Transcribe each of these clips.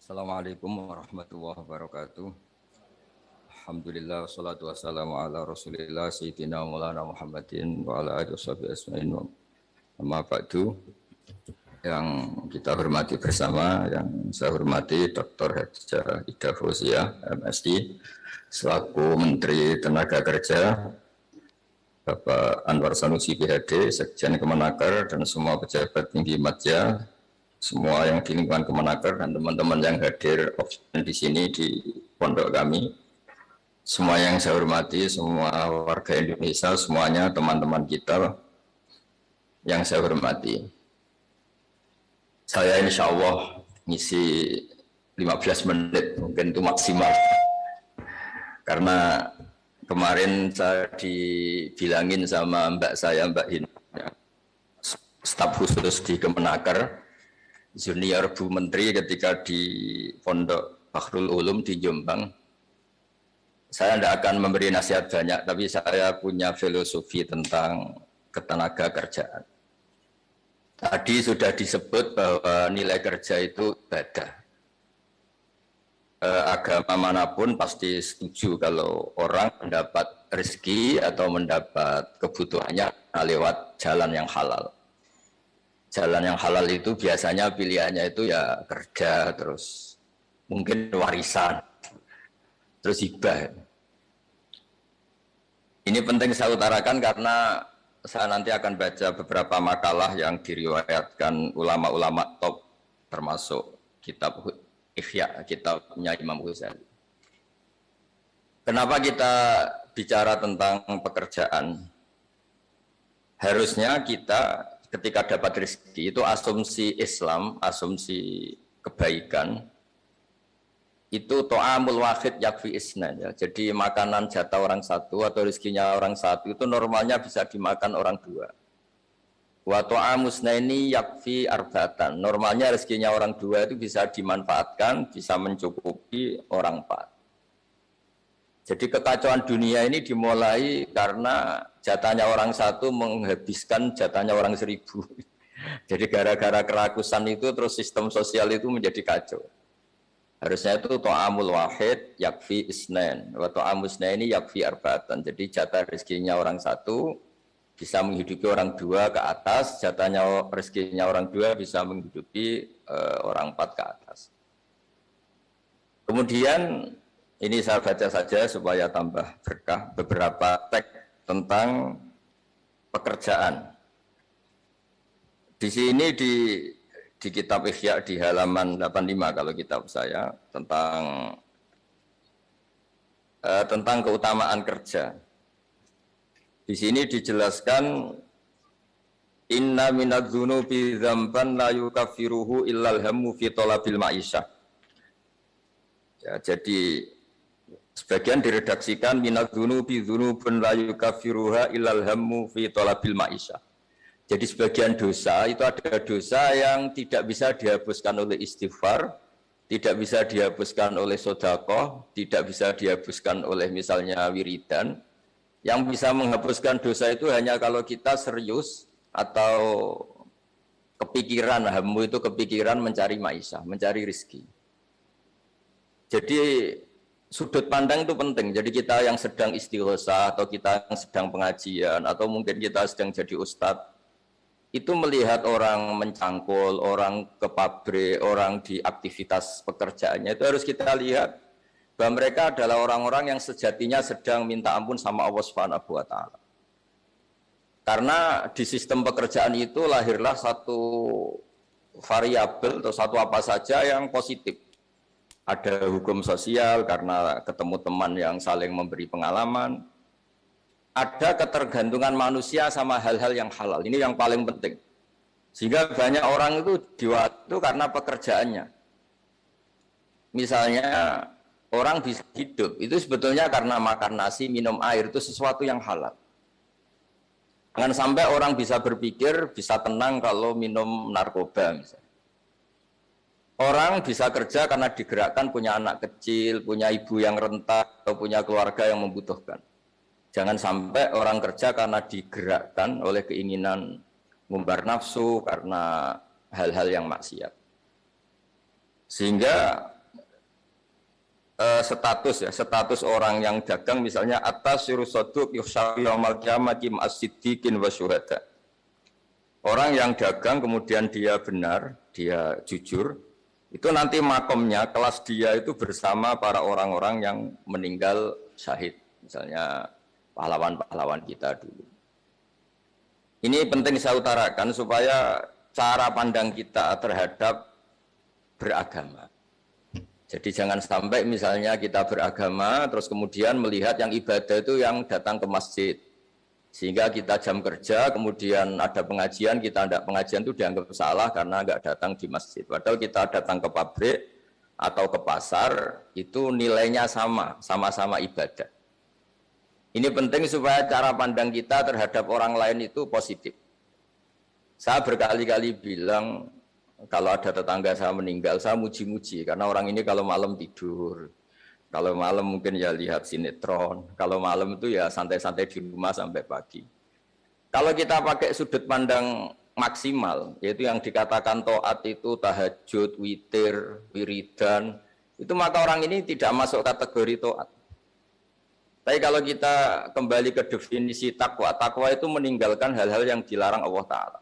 Assalamualaikum warahmatullahi wabarakatuh. Alhamdulillah wassalatu wassalamu ala Rasulillah sayyidina Maulana Muhammadin wa ala alihi washabihi ajmain. Amma ba'du, yang kita hormati bersama, yang saya hormati Dr. Hadijah Ida Fauziyah MSI selaku Menteri Tenaga Kerja, Bapak Anwar Sanusi PhD Sekjen Kemenaker, dan semua pejabat tinggi Madya, semua yang di lingkungan Kemenaker, dan teman-teman yang hadir di sini di pondok kami, semua yang saya hormati, semua warga Indonesia, semuanya teman-teman kita yang saya hormati. Saya insya Allah ngisi 15 menit, mungkin itu maksimal, karena kemarin saya dibilangin sama mbak saya, Mbak Hin, staf khusus di Kemenaker, junior Bu Menteri ketika di Pondok Bakhrul Ulum di Jombang. Saya tidak akan memberi nasihat banyak, tapi saya punya filosofi tentang ketenaga kerjaan. Tadi sudah disebut bahwa nilai kerja itu ibadah. Agama manapun pasti setuju kalau orang mendapat rezeki atau mendapat kebutuhannya lewat jalan yang halal. Jalan yang halal itu biasanya pilihannya itu ya kerja, terus mungkin warisan, terus hibah. Ini penting saya utarakan karena saya nanti akan baca beberapa makalah yang diriwayatkan ulama-ulama top, termasuk kitab Ihya, kitabnya Imam Ghazali. Kenapa kita bicara tentang pekerjaan? Harusnya kita ketika dapat rezeki itu asumsi Islam, asumsi kebaikan, itu to'amul wahid yakfi isnan, ya. Jadi makanan jatah orang satu atau rezekinya orang satu itu normalnya bisa dimakan orang dua. Wa to'amusnaini yakfi arbatan, normalnya rezekinya orang dua itu bisa dimanfaatkan, bisa mencukupi orang empat. Jadi kekacauan dunia ini dimulai karena jatahnya orang satu menghabiskan jatahnya orang 1000. Jadi gara-gara kerakusan itu terus sistem sosial itu menjadi kacau. Harusnya itu to'amul wahid yakfi isnen, wa to'amusnaini yakfi arbatan. Jadi jatah rezekinya orang satu bisa menghidupi orang dua ke atas, jatahnya rezekinya orang dua bisa menghidupi orang empat ke atas. Kemudian ini saya baca saja supaya tambah berkah beberapa teks tentang pekerjaan. Di sini di kitab Ihya di halaman 85 kalau kitab saya tentang keutamaan kerja. Di sini dijelaskan inna minadz-dzunubi dzamban la yukaffiruhu illal hammu fi talabil ma'isyah. Ya, jadi sebagian diredaksikan minadz-dzunubi dzunubun la yukaffiruha illal hammu fi talabil ma'isyah. Jadi sebagian dosa itu ada dosa yang tidak bisa dihapuskan oleh istighfar, tidak bisa dihapuskan oleh sedekah, tidak bisa dihapuskan oleh misalnya wiridan. Yang bisa menghapuskan dosa itu hanya kalau kita serius atau kepikiran, hammu itu kepikiran mencari ma'isyah, mencari rezeki. Jadi sudut pandang itu penting. Jadi kita yang sedang istighosah atau kita yang sedang pengajian atau mungkin kita sedang jadi ustadz, itu melihat orang mencangkul, orang ke pabrik, orang di aktivitas pekerjaannya, itu harus kita lihat bahwa mereka adalah orang-orang yang sejatinya sedang minta ampun sama Allah Subhanahu wa Ta'ala. Karena di sistem pekerjaan itu lahirlah satu variabel atau satu apa saja yang positif. Ada hukum sosial karena ketemu teman yang saling memberi pengalaman. Ada ketergantungan manusia sama hal-hal yang halal. Ini yang paling penting. Sehingga banyak orang itu diwaktu karena pekerjaannya. Misalnya orang bisa hidup, itu sebetulnya karena makan nasi, minum air, itu sesuatu yang halal. Jangan sampai orang bisa berpikir, bisa tenang kalau minum narkoba misalnya. Orang bisa kerja karena digerakkan punya anak kecil, punya ibu yang rentan, atau punya keluarga yang membutuhkan. Jangan sampai orang kerja karena digerakkan oleh keinginan ngumbar nafsu, karena hal-hal yang maksiat. Sehingga status orang yang dagang misalnya atas sirusoduk yuhsyafi yaumal qiyamati ma'as-siddiqin wa syuhada. Orang yang dagang kemudian dia benar, dia jujur, itu nanti makomnya kelas dia itu bersama para orang-orang yang meninggal syahid, misalnya pahlawan-pahlawan kita dulu. Ini penting saya utarakan supaya cara pandang kita terhadap beragama. Jadi jangan sampai misalnya kita beragama terus kemudian melihat yang ibadah itu yang datang ke masjid. Sehingga kita jam kerja, kemudian ada pengajian, kita tidak pengajian itu dianggap salah karena nggak datang di masjid. Padahal kita datang ke pabrik atau ke pasar, itu nilainya sama, sama-sama ibadah. Ini penting supaya cara pandang kita terhadap orang lain itu positif. Saya berkali-kali bilang, kalau ada tetangga saya meninggal, saya muji-muji. Karena orang ini kalau malam tidur, kalau malam mungkin ya lihat sinetron, kalau malam itu ya santai-santai di rumah sampai pagi. Kalau kita pakai sudut pandang maksimal, yaitu yang dikatakan taat itu tahajud, witir, wiridan, itu maka orang ini tidak masuk kategori taat. Tapi kalau kita kembali ke definisi takwa, takwa itu meninggalkan hal-hal yang dilarang Allah Ta'ala.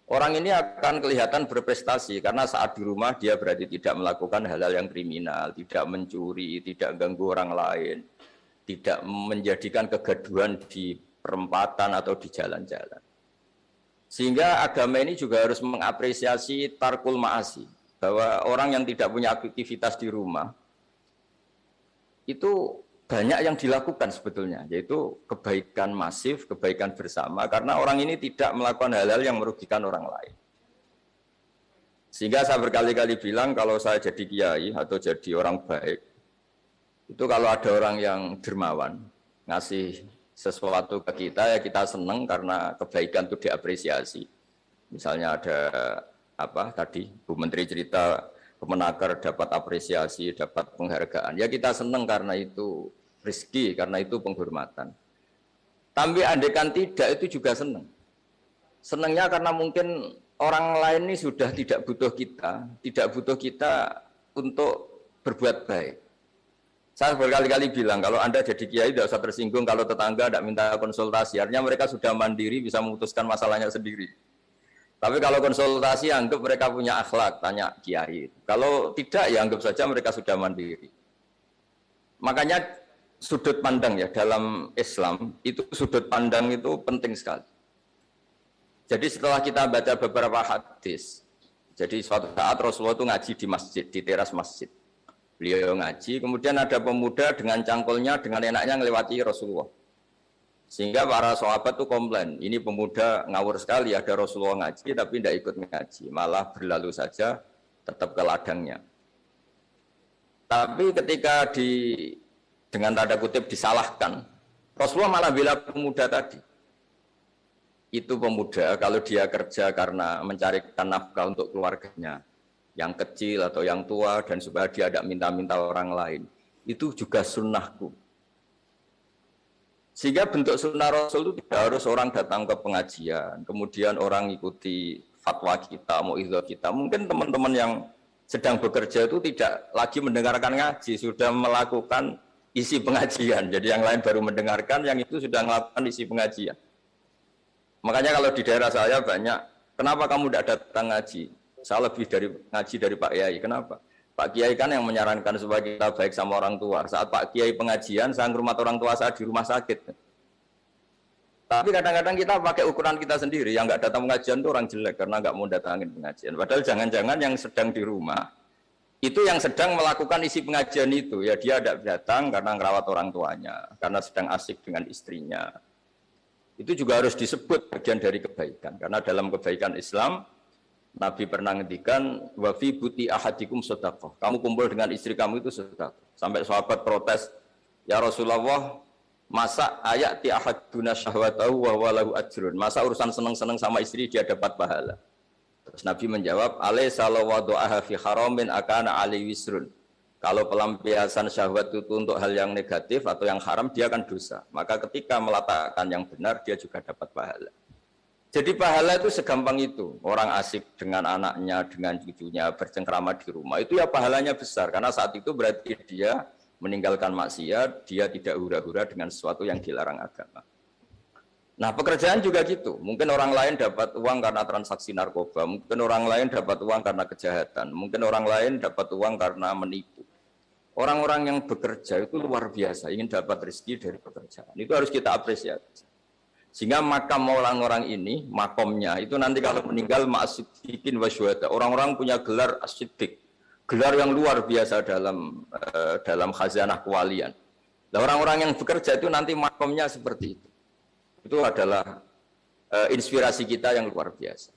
Orang ini akan kelihatan berprestasi karena saat di rumah dia berarti tidak melakukan hal-hal yang kriminal, tidak mencuri, tidak ganggu orang lain, tidak menjadikan kegaduhan di perempatan atau di jalan-jalan. Sehingga agama ini juga harus mengapresiasi tarkul ma'asi, bahwa orang yang tidak punya aktivitas di rumah itu banyak yang dilakukan sebetulnya, yaitu kebaikan masif, kebaikan bersama, karena orang ini tidak melakukan hal-hal yang merugikan orang lain. Sehingga saya berkali-kali bilang, kalau saya jadi kiai atau jadi orang baik, itu kalau ada orang yang dermawan, ngasih sesuatu ke kita, ya kita senang karena kebaikan itu diapresiasi. Misalnya ada apa tadi, Bu Menteri cerita, Kemenaker dapat apresiasi, dapat penghargaan. Ya kita senang karena itu rezeki, karena itu penghormatan. Tapi andaikan tidak, itu juga senang. Senangnya karena mungkin orang lain ini sudah tidak butuh kita untuk berbuat baik. Saya berkali-kali bilang, kalau Anda jadi kiai tidak usah tersinggung kalau tetangga tidak minta konsultasi. Artinya mereka sudah mandiri, bisa memutuskan masalahnya sendiri. Tapi kalau konsultasi, anggap mereka punya akhlak, tanya kiai. Kalau tidak, ya anggap saja mereka sudah mandiri. Makanya sudut pandang ya dalam Islam, itu sudut pandang itu penting sekali. Jadi setelah kita baca beberapa hadis, jadi suatu saat Rasulullah itu ngaji di masjid, di teras masjid. Beliau ngaji, kemudian ada pemuda dengan cangkulnya, dengan enaknya melewati Rasulullah. Sehingga para sahabat itu komplain, ini pemuda ngawur sekali, ada Rasulullah ngaji tapi tidak ikut ngaji, malah berlalu saja tetap ke ladangnya. Tapi ketika dengan tanda kutip disalahkan, Rasulullah malah bela pemuda tadi. Itu pemuda kalau dia kerja karena mencarikan nafkah untuk keluarganya, yang kecil atau yang tua, dan supaya dia tidak minta-minta orang lain, itu juga sunnahku. Sehingga bentuk sunnah Rasul itu tidak harus orang datang ke pengajian, kemudian orang ikuti fatwa kita, mu'idzah kita. Mungkin teman-teman yang sedang bekerja itu tidak lagi mendengarkan ngaji, sudah melakukan isi pengajian. Jadi yang lain baru mendengarkan, yang itu sudah melakukan isi pengajian. Makanya kalau di daerah saya banyak, kenapa kamu tidak datang ngaji? Saya lebih ngaji dari Pak Kiai. Kenapa? Pak Kiai kan yang menyarankan supaya kita baik sama orang tua. Saat Pak Kiai pengajian, saya ngurmat orang tua saya di rumah sakit. Tapi kadang-kadang kita pakai ukuran kita sendiri, yang nggak datang pengajian itu orang jelek karena nggak mau datangin pengajian. Padahal jangan-jangan yang sedang di rumah, itu yang sedang melakukan isi pengajian itu, ya dia tidak datang karena ngerawat orang tuanya, karena sedang asik dengan istrinya. Itu juga harus disebut bagian dari kebaikan, karena dalam kebaikan Islam, Nabi pernah ngendikan, wa fi buti ahadikum sedekah. Kamu kumpul dengan istri kamu itu sedekah. Sampai sahabat protes, ya Rasulullah, masa ayat ti ahaduna syahwatahu wa walahu ajrun. Masa urusan seneng-seneng sama istri dia dapat pahala. Terus Nabi menjawab, alaysa law wada'aha fi haramin akana ali wisrun. Kalau pelampiasan syahwat itu untuk hal yang negatif atau yang haram, dia akan dosa. Maka ketika meletakkan yang benar, dia juga dapat pahala. Jadi pahala itu segampang itu. Orang asik dengan anaknya, dengan cucunya bercengkrama di rumah, itu ya pahalanya besar. Karena saat itu berarti dia meninggalkan maksiat, dia tidak hura-hura dengan sesuatu yang dilarang agama. Nah pekerjaan juga gitu. Mungkin orang lain dapat uang karena transaksi narkoba, mungkin orang lain dapat uang karena kejahatan, mungkin orang lain dapat uang karena menipu. Orang-orang yang bekerja itu luar biasa, ingin dapat rezeki dari pekerjaan. Itu harus kita apresiasi. Sehingga makam orang-orang ini, makomnya itu nanti kalau meninggal ma'asidikin wasyuhada. Orang-orang punya gelar asidik, gelar yang luar biasa dalam khazanah kewalian. Nah, orang-orang yang bekerja itu nanti makomnya seperti itu. Itu adalah inspirasi kita yang luar biasa.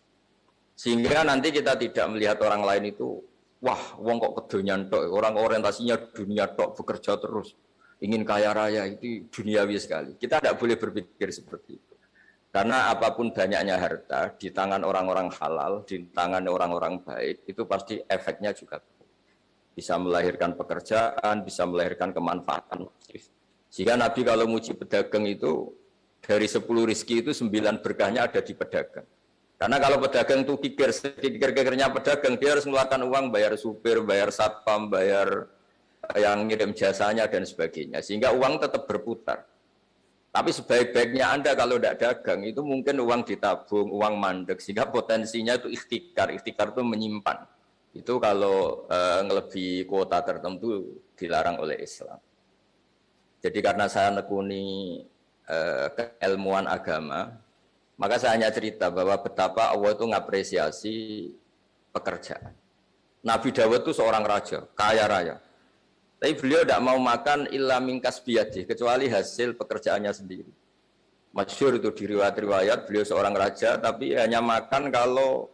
Sehingga nanti kita tidak melihat orang lain itu, wah, wong kok kedonyan tok, orang orientasinya dunia tok, bekerja terus, ingin kaya raya, itu duniawi sekali. Kita tidak boleh berpikir seperti itu. Karena apapun banyaknya harta di tangan orang-orang halal, di tangan orang-orang baik, itu pasti efeknya juga bisa melahirkan pekerjaan, bisa melahirkan kemanfaatan. Sehingga Nabi kalau muji pedagang itu dari 10 rizki itu 9 berkahnya ada di pedagang. Karena kalau pedagang itu kikir-kikirnya pedagang, dia harus mengeluarkan uang bayar supir, bayar satpam, bayar yang ngirim jasanya dan sebagainya. Sehingga uang tetap berputar. Tapi sebaik-baiknya Anda kalau tidak dagang, itu mungkin uang ditabung, uang mandek, sehingga potensinya itu ikhtikar. Ikhtikar itu menyimpan. Itu kalau ngelebihi kuota tertentu dilarang oleh Islam. Jadi karena saya nekuni keilmuan agama, maka saya hanya cerita bahwa betapa Allah itu ngapresiasi pekerjaan. Nabi Dawud itu seorang raja, kaya raya. Tapi beliau tidak mau makan illa mingkas biyadih, kecuali hasil pekerjaannya sendiri. Masyhur itu di riwayat-riwayat, beliau seorang raja, tapi hanya makan kalau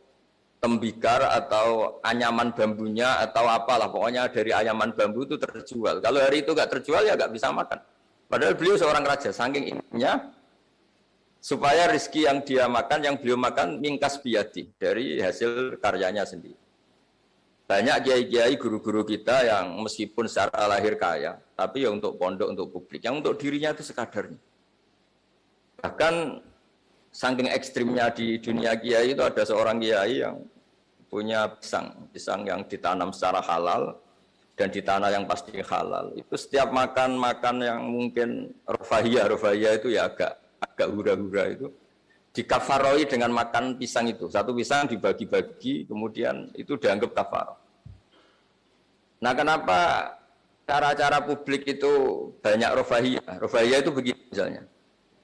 tembikar atau anyaman bambunya atau apalah, pokoknya dari anyaman bambu itu terjual. Kalau hari itu nggak terjual ya nggak bisa makan. Padahal beliau seorang raja, saking inginnya supaya rezeki yang dia makan, yang beliau makan mingkas biyadih, dari hasil karyanya sendiri. Banyak kiai-kiai guru-guru kita yang meskipun secara lahir kaya, tapi ya untuk pondok, untuk publik, yang untuk dirinya itu sekadarnya. Bahkan saking ekstrimnya di dunia kiai itu ada seorang kiai yang punya pisang yang ditanam secara halal dan di tanah yang pasti halal. Itu setiap makan yang mungkin rofahiyah itu ya agak hura-hura itu dikafaroi dengan makan pisang itu. Satu pisang dibagi-bagi, kemudian itu dianggap kafarah. Nah, kenapa cara-cara publik itu banyak rofahiyah? Rofahiyah itu begini misalnya.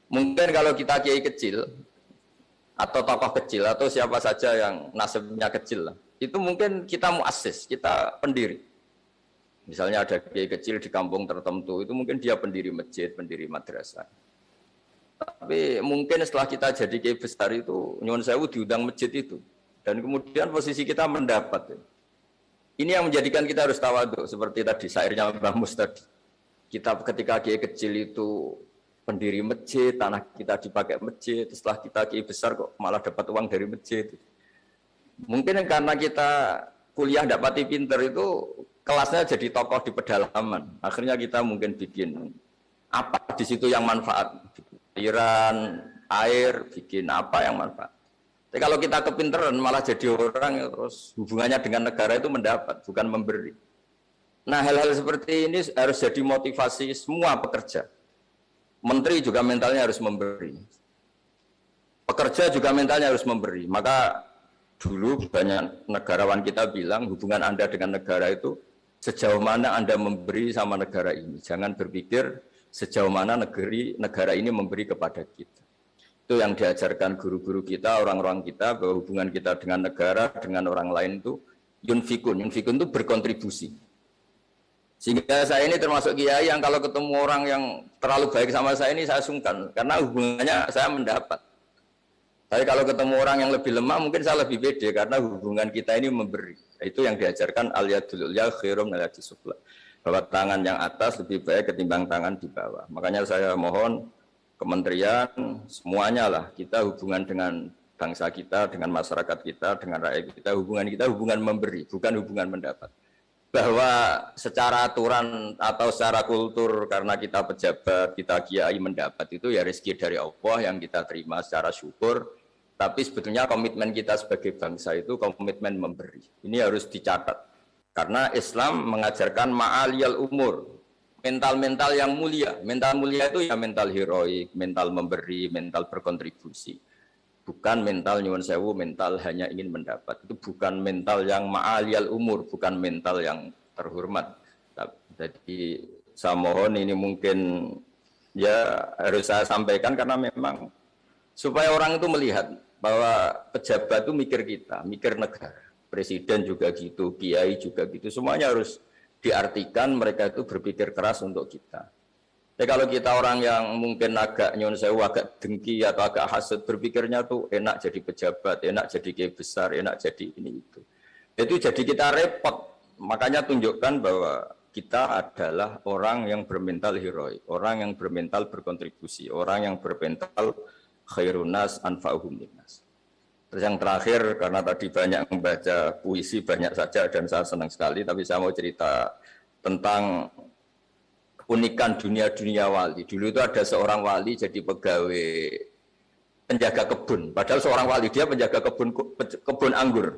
Mungkin kalau kita kiai kecil, atau tokoh kecil, atau siapa saja yang nasibnya kecil lah, itu mungkin kita muassis, kita pendiri. Misalnya ada kiai kecil di kampung tertentu, itu mungkin dia pendiri masjid, pendiri madrasah. Tapi mungkin setelah kita jadi kiai besar itu, nyuwun sewu diundang masjid itu. Dan kemudian posisi kita mendapat. Ini yang menjadikan kita harus tawadhu, seperti tadi syairnya Mbah Mus tadi. Kita ketika kiai kecil itu pendiri masjid, tanah kita dipakai masjid, setelah kita kiai besar kok malah dapat uang dari masjid. Mungkin karena kita kuliah tidak pati pinter itu, kelasnya jadi tokoh di pedalaman. Akhirnya kita mungkin bikin apa di situ yang manfaat. Aliran air, bikin apa yang manfaat. Tapi kalau kita kepinteran malah jadi orang yang terus hubungannya dengan negara itu mendapat, bukan memberi. Nah hal-hal seperti ini harus jadi motivasi semua pekerja. Menteri juga mentalnya harus memberi. Pekerja juga mentalnya harus memberi. Maka dulu banyak negarawan kita bilang hubungan Anda dengan negara itu sejauh mana Anda memberi sama negara ini. Jangan berpikir sejauh mana negara ini memberi kepada kita. Itu yang diajarkan guru-guru kita, orang-orang kita, bahwa hubungan kita dengan negara, dengan orang lain itu yunfikun. Yunfikun itu berkontribusi. Sehingga saya ini termasuk kiai yang kalau ketemu orang yang terlalu baik sama saya ini saya sungkan. Karena hubungannya saya mendapat. Tapi kalau ketemu orang yang lebih lemah mungkin saya lebih pede karena hubungan kita ini memberi. Itu yang diajarkan al-yadul ulya khairum min al-yadis sufla. Bahwa tangan yang atas lebih baik ketimbang tangan di bawah. Makanya saya mohon kementerian semuanya lah kita hubungan dengan bangsa kita, dengan masyarakat kita, dengan rakyat kita hubungan memberi, bukan hubungan mendapat. Bahwa secara aturan atau secara kultur karena kita pejabat, kita kiai mendapat itu ya rezeki dari Allah yang kita terima secara syukur. Tapi sebetulnya komitmen kita sebagai bangsa itu komitmen memberi. Ini harus dicatat. Karena Islam mengajarkan ma'aliyal umur, mental-mental yang mulia. Mental mulia itu ya mental heroik, mental memberi, mental berkontribusi. Bukan mental nyuwun sewu, mental hanya ingin mendapat. Itu bukan mental yang ma'aliyal umur, bukan mental yang terhormat. Jadi saya mohon ini mungkin ya harus saya sampaikan karena memang supaya orang itu melihat bahwa pejabat itu mikir kita, mikir negara. Presiden juga gitu, kiai juga gitu. Semuanya harus diartikan mereka itu berpikir keras untuk kita. Jadi kalau kita orang yang mungkin agak nyun sewu, agak dengki atau agak hasut, berpikirnya tuh enak jadi pejabat, enak jadi kiai besar, enak jadi ini itu. Itu jadi kita repot. Makanya tunjukkan bahwa kita adalah orang yang bermental heroik, orang yang bermental berkontribusi, orang yang bermental khairunas anfa'uhum linnas. Terus yang terakhir, karena tadi banyak membaca puisi, banyak saja dan saya senang sekali, tapi saya mau cerita tentang keunikan dunia-dunia wali. Dulu itu ada seorang wali jadi pegawai penjaga kebun, padahal seorang wali dia penjaga kebun anggur.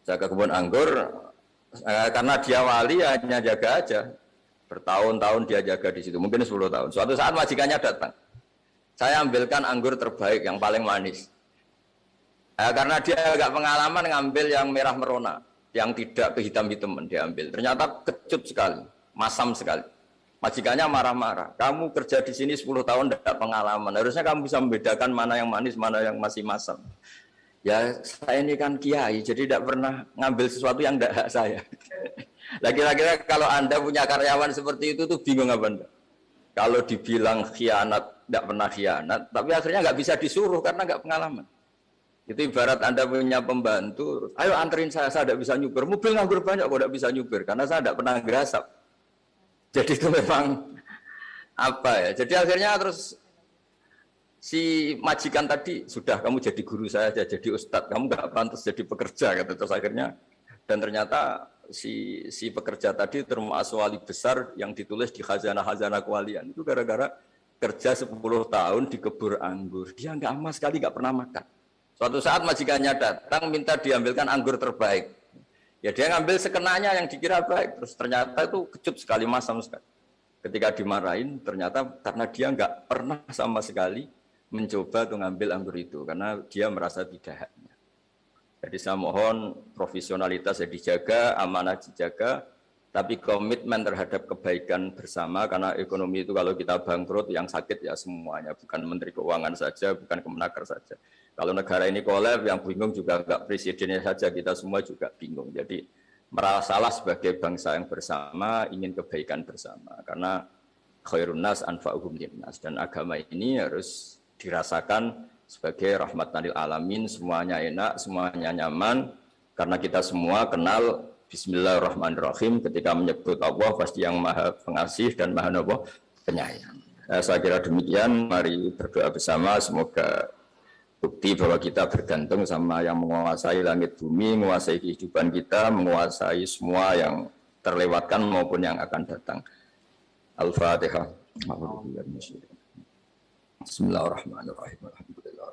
Jaga kebun anggur, karena dia wali hanya jaga aja. Bertahun-tahun dia jaga di situ, mungkin 10 tahun. Suatu saat majikannya datang. Saya ambilkan anggur terbaik, yang paling manis. Karena dia agak pengalaman ngambil yang merah merona, yang tidak kehitam-hitaman dia ambil. Ternyata kecut sekali, masam sekali. Majikannya marah-marah. Kamu kerja di sini 10 tahun tidak pengalaman. Harusnya kamu bisa membedakan mana yang manis, mana yang masih masam. Ya saya ini kan kiai, jadi tidak pernah ngambil sesuatu yang tidak hak saya. Nah kira-kira kalau Anda punya karyawan seperti itu tuh bingung apa Anda? Kalau dibilang khianat, tidak pernah khianat, tapi akhirnya nggak bisa disuruh karena nggak pengalaman. Itu ibarat Anda punya pembantu, ayo anterin saya tidak bisa nyuper. Mobil nganggur banyak kok tidak bisa nyuper, karena saya tidak pernah gerasap. Jadi itu memang apa ya? Jadi akhirnya terus si majikan tadi, sudah kamu jadi guru saya aja, jadi ustadz, kamu nggak pantas jadi pekerja, kata terus akhirnya. Dan ternyata si pekerja tadi termasuk wali besar yang ditulis di khazanah-khazanah kewalian. Itu gara-gara kerja 10 tahun di kebun anggur. Dia nggak sama sekali, nggak pernah makan. Suatu saat majikannya datang minta diambilkan anggur terbaik. Ya dia ngambil sekenanya yang dikira baik. Terus ternyata itu kecut sekali, masam sekali. Ketika dimarahin, ternyata karena dia nggak pernah sama sekali mencoba untuk ngambil anggur itu karena dia merasa tidak haknya. Jadi saya mohon profesionalitas dijaga, amanah dijaga, tapi komitmen terhadap kebaikan bersama karena ekonomi itu kalau kita bangkrut yang sakit ya semuanya, bukan Menteri Keuangan saja, bukan Kemenaker saja. Kalau negara ini kolab yang bingung juga enggak presidennya saja, kita semua juga bingung. Jadi merasalah sebagai bangsa yang bersama, ingin kebaikan bersama karena khairun nas anfa'uhum linnas dan agama ini harus dirasakan sebagai rahmatan lil alamin, semuanya enak, semuanya nyaman karena kita semua kenal bismillahirrahmanirrahim ketika menyebut Allah pasti yang maha pengasih dan maha penyayang. Saya kira demikian, mari berdoa bersama semoga bukti bahwa kita bergantung sama yang menguasai langit bumi, menguasai kehidupan kita, menguasai semua yang terlewatkan maupun yang akan datang. Al-Fatihah. Bismillahirrahmanirrahim. Alhamdulillah.